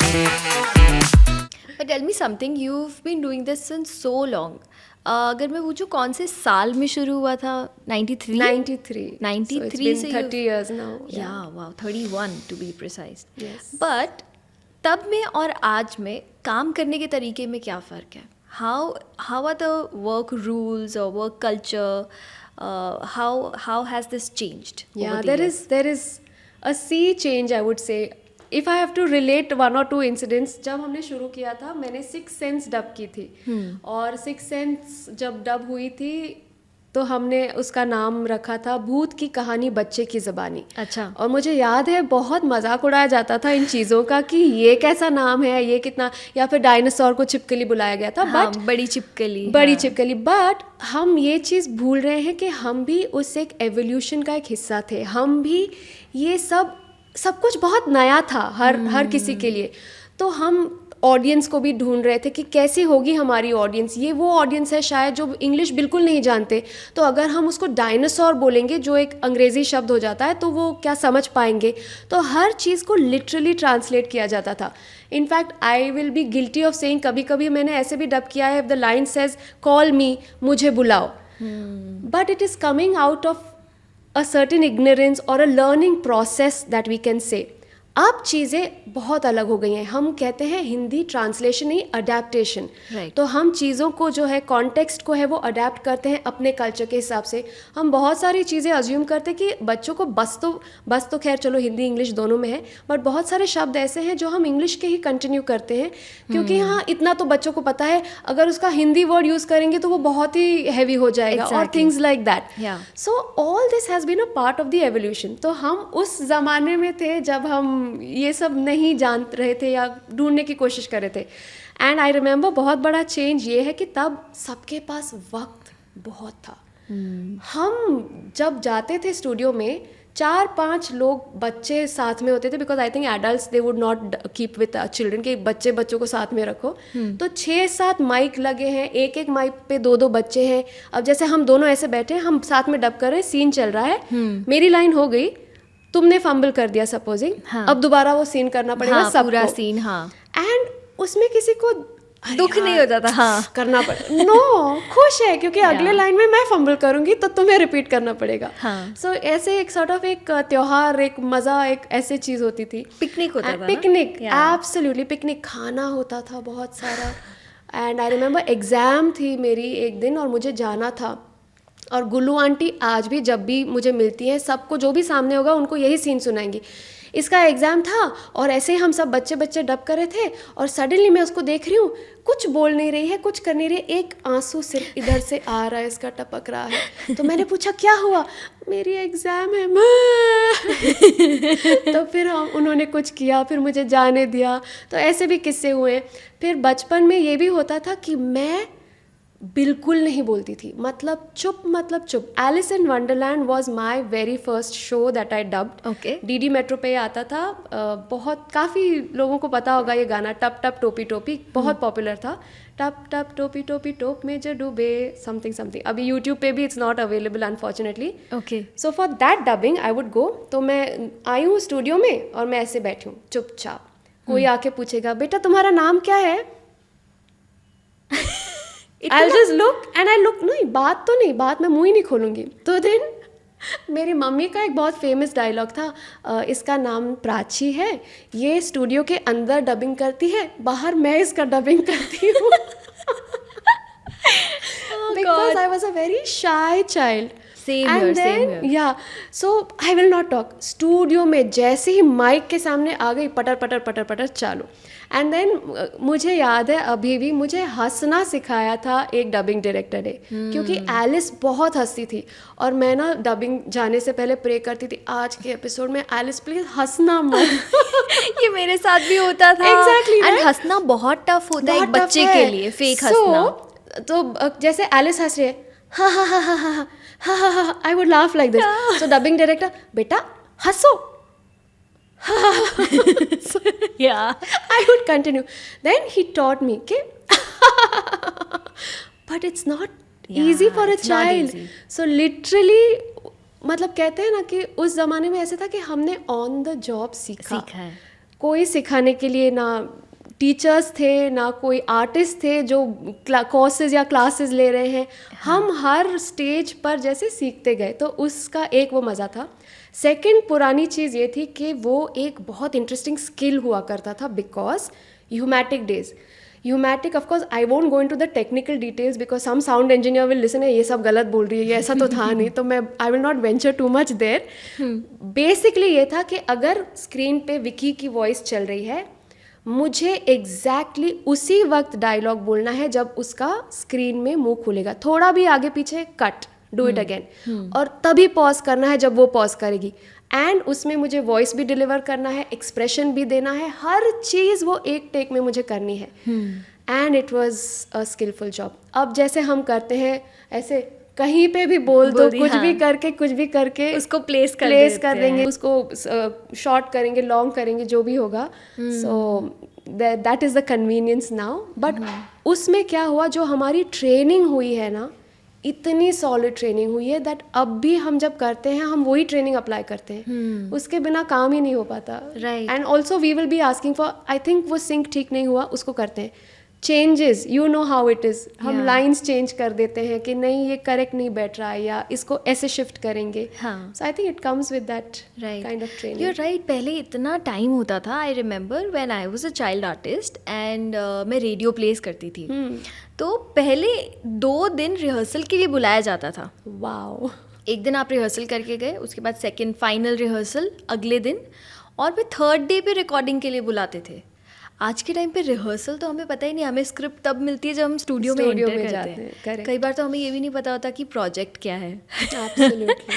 But tell me something, you've been doing this since so long. अगर मैं पूछूं कौन से साल में शुरू हुआ था? 93? 93. 93 So it's been से 30 years now. Yeah, wow, 31 to be precise. Yes. But तब में और आज में काम करने के तरीके में क्या फ़र्क है? How are the work rules or work culture? How has this changed? Yeah, over the years? there is a sea change, I would say. If I have to relate one or two incidents, जब हमने शुरू किया था मैंने six sense dub की थी और six sense जब डब हुई थी तो हमने उसका नाम रखा था भूत की कहानी बच्चे की ज़बानी. अच्छा. और मुझे याद है बहुत मजाक उड़ाया जाता था इन चीज़ों का कि ये कैसा नाम है, ये कितना, या फिर डायनासोर को छिपकली बुलाया गया था. हाँ, बट बड़ी छिपकली. बड़ी हाँ. छिपकली. बट हम ये चीज़ भूल रहे हैं कि हम भी उस एक एवोल्यूशन का एक हिस्सा थे. हम भी ये सब कुछ बहुत नया था हर किसी के लिए. तो हम ऑडियंस को भी ढूंढ रहे थे कि कैसी होगी हमारी ऑडियंस. ये वो ऑडियंस है शायद जो इंग्लिश बिल्कुल नहीं जानते, तो अगर हम उसको डायनासोर बोलेंगे जो एक अंग्रेज़ी शब्द हो जाता है तो वो क्या समझ पाएंगे. तो हर चीज़ को लिटरली ट्रांसलेट किया जाता था. In fact I will be guilty of saying, कभी कभी मैंने ऐसे भी डब किया है, द लाइन सेज कॉल मी, मुझे बुलाओ, but it is coming out of a certain ignorance or a learning process that we can say. अब चीज़ें बहुत अलग हो गई हैं. हम कहते हैं हिंदी ट्रांसलेशन नहीं, अडेप्टेशन. Right. तो हम चीज़ों को जो है कॉन्टेक्स्ट को है वो अडेप्ट करते हैं अपने कल्चर के हिसाब से. हम बहुत सारी चीज़ें अज्यूम करते हैं कि बच्चों को बस तो खैर चलो हिंदी इंग्लिश दोनों में है, बट बहुत सारे शब्द ऐसे हैं जो हम इंग्लिश के ही कंटिन्यू करते हैं क्योंकि हाँ इतना तो बच्चों को पता है, अगर उसका हिंदी वर्ड यूज़ करेंगे तो वो बहुत ही हैवी हो जाएगा. और things like that. So all this has been a part of the evolution. तो हम उस ज़माने में थे जब हम ये सब नहीं जान रहे थे या ढूंढने की कोशिश कर रहे थे. एंड आई रिमेंबर बहुत बड़ा चेंज ये है कि तब सबके पास वक्त बहुत था. हम जब जाते थे स्टूडियो में 4-5 लोग बच्चे साथ में होते थे, because I think adults they would not keep with children के बच्चों को साथ में रखो. तो 6-7 माइक लगे हैं, एक माइक पे 2 बच्चे हैं. अब जैसे हम दोनों ऐसे बैठे हैं, हम साथ में डब कर रहे हैं, सीन चल रहा है, मेरी लाइन हो गई, तुमने फंबल कर दिया सपोजिंग. हाँ. अब दोबारा वो सीन करना पड़ेगा. हाँ, सब पूरा सीन. हाँ. एंड उसमें किसी को दुख नहीं होता था. हाँ. करना पड़े. नो खुश है क्योंकि अगले लाइन में मैं फंबल करूंगी तो तुम्हें रिपीट करना पड़ेगा. हाँ. सो ऐसे एक सॉर्ट ऑफ एक त्योहार, एक मज़ा, एक ऐसे चीज़ होती थी. पिकनिक होता था. Picnic, absolutely picnic. खाना होता था बहुत सारा. एंड आई रिमेंबर एग्ज़ाम थी मेरी एक दिन और मुझे जाना था. और गुल्लू आंटी आज भी जब भी मुझे मिलती हैं, सबको जो भी सामने होगा उनको यही सीन सुनाएंगी. इसका एग्ज़ाम था और ऐसे ही हम सब बच्चे डब कर रहे थे और सडनली मैं उसको देख रही हूँ, कुछ बोल नहीं रही है, कुछ कर नहीं रही, एक आंसू सिर्फ इधर से आ रहा है, इसका टपक रहा है. तो मैंने पूछा क्या हुआ? मेरी एग्ज़ाम है. तो फिर उन्होंने कुछ किया, फिर मुझे जाने दिया. तो ऐसे भी किस्से हुए. फिर बचपन में ये भी होता था कि मैं बिल्कुल नहीं बोलती थी, मतलब चुप. Alice in Wonderland was my very first show that I dubbed. Okay. DD Metro पे आता था. बहुत काफ़ी लोगों को पता होगा ये गाना, टप टप टोपी टोपी, बहुत पॉपुलर था. टप टप टोपी टोपी टोप में जो डूबे समथिंग. अभी यूट्यूब पे भी it's not available unfortunately. Okay. So for that dubbing I would go. तो मैं आई हूँ स्टूडियो में और मैं ऐसे बैठी हूँ चुपचाप. कोई आके पूछेगा बेटा तुम्हारा नाम क्या है? I'll just look and I look. नहीं बात मैं मुंह ही नहीं खोलूंगी. तो दिन मेरी मम्मी का एक बहुत फेमस डायलॉग था, इसका नाम प्राची है, ये स्टूडियो के अंदर डबिंग करती है, बाहर मैं इसका डबिंग करती हूँ. Because I was a very shy child. Same here. Yeah, so I will not talk. Studio में जैसे ही माइक के सामने आ गई, पटर चालू. एंड देन मुझे याद है अभी भी, मुझे हंसना सिखाया था एक डबिंग डायरेक्टर ने, क्योंकि एलिस बहुत हंसती थी. और मैं ना डबिंग जाने से पहले प्रे करती थी, आज के एपिसोड में एलिस प्लीज हंसना मत. ये मेरे साथ भी होता था. Exactly, एंड हंसना बहुत टफ होता है एक बच्चे के लिए, फेक हंसना. तो जैसे एलिस हंस रही है, हा हा हा हा हा हा हा हा, I would laugh like this. So dubbing director, बेटा हंसो. So, Yeah. I would continue. Then he taught me, okay? But it's not easy for a it's not child. easy. So literally, मतलब कहते हैं ना कि उस ज़माने में ऐसे था कि हमने ऑन द जॉब सीखा है. कोई सिखाने के लिए ना टीचर्स थे, ना कोई आर्टिस्ट थे जो कोर्सेज या क्लासेस ले रहे हैं। हम हर स्टेज पर जैसे सीखते गए, तो उसका एक वो मज़ा था। सेकंड पुरानी चीज़ ये थी कि वो एक बहुत इंटरेस्टिंग स्किल हुआ करता था, बिकॉज ह्यूमैटिक डेज, ह्यूमैटिक of course I won't go into the technical details because some sound engineer will listen है ये सब गलत बोल रही है, ये ऐसा तो था नहीं, तो मैं I will not venture too much there. Basically ये था कि अगर स्क्रीन पे विकी की वॉइस चल रही है, मुझे एग्जैक्टली उसी वक्त डायलॉग बोलना है जब उसका स्क्रीन में मुंह खुलेगा, थोड़ा भी आगे पीछे कट, डू इट अगेन, और तभी पॉज करना है जब वो पॉज करेगी। एंड उसमें मुझे वॉइस भी डिलीवर करना है, एक्सप्रेशन भी देना है, हर चीज़ वो एक टेक में मुझे करनी है। And it was a skillful job. अब जैसे हम करते हैं ऐसे कहीं पे भी बोल दो, कुछ भी करके, कुछ भी करके उसको प्लेस कर देंगे, उसको शॉर्ट करेंगे, लॉन्ग करेंगे, जो भी होगा। So that is the convenience now. But उसमें क्या हुआ, जो हमारी ट्रेनिंग हुई है ना, इतनी सॉलिड ट्रेनिंग हुई है दैट अब भी हम जब करते हैं हम वही ट्रेनिंग अप्लाई करते हैं, उसके बिना काम ही नहीं हो पाता। Right. And also we will be asking for, I think वो सिंक ठीक नहीं हुआ, उसको करते हैं changes, you know how it is, हम लाइंस चेंज कर देते हैं कि नहीं ये करेक्ट नहीं बैठ रहा है, या इसको ऐसे शिफ्ट करेंगे। So I think it comes with that kind of training. You right. पहले इतना टाइम होता था, I remember when I was a child artist and मैं रेडियो प्लेस करती थी, तो पहले 2 दिन रिहर्सल के लिए बुलाया जाता था। वाओ। एक दिन आप रिहर्सल करके गए, उसके बाद सेकंड फाइनल रिहर्सल अगले दिन, और फिर थर्ड डे पे रिकॉर्डिंग के लिए बुलाते थे। आज के टाइम पे रिहर्सल तो हमें पता ही नहीं, हमें स्क्रिप्ट तब मिलती है जब हम स्टूडियो में एंटर करते हैं। Correct. कई बार तो हमें ये भी नहीं पता होता कि प्रोजेक्ट क्या है। Absolutely.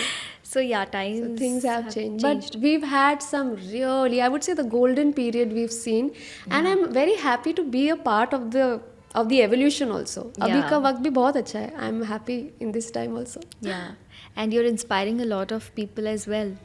So yeah, times Things have changed. But we've had some really, I would say, the golden period we've seen, and I'm very happy to be a part of the evolution also. अभी का वक्त भी बहुत अच्छा है. I'm happy in this time also. Yeah, and you're inspiring a lot of people as well.